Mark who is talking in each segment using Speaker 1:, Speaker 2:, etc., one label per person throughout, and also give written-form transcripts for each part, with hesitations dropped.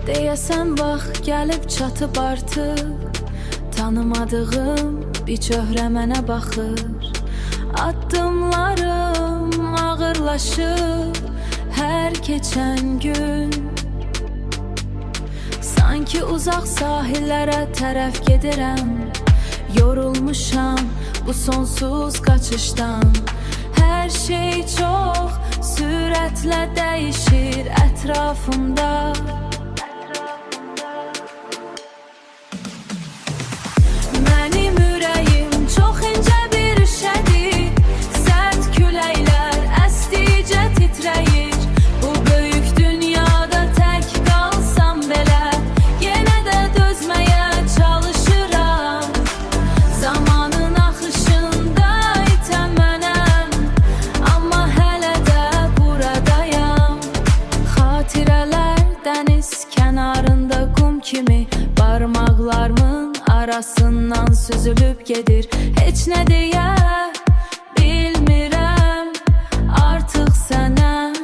Speaker 1: Deyəsən vaxt gəlib çatıb artıq, tanımadığım bir çöhrə mənə baxır. Addımlarım ağırlaşır hər keçən gün. Sanki uzaq sahillərə tərəf gedirəm, yorulmuşam bu sonsuz qaçışdan. Hər şey çox sürətlə dəyişir ətrafımda. Mənim ürəyim çox incə bir şədir, sərt küləklər əsdikcə titrəyir. Bu böyük dünyada tək qalsam belə, yenə də dözməyə çalışıram. Zamanın axışında itəmənəm, amma hələ də buradayam. Xatirələr dəniz kənarında qum kimi, barmaqlarımın arasından süzülüb gedir. Heç nə deyə bilmirəm artıq sənə.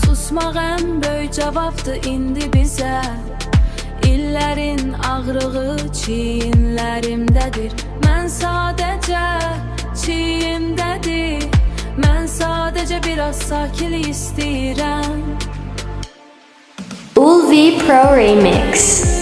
Speaker 1: Susmaq ən böyük cavabdır indi bizə. İllərin ağrığı çiyinlərimdədir. Mən sadəcə çiyimdədir. Mən sadəcə biraz sakitlik istəyirəm.
Speaker 2: Ulvi Pro Remix.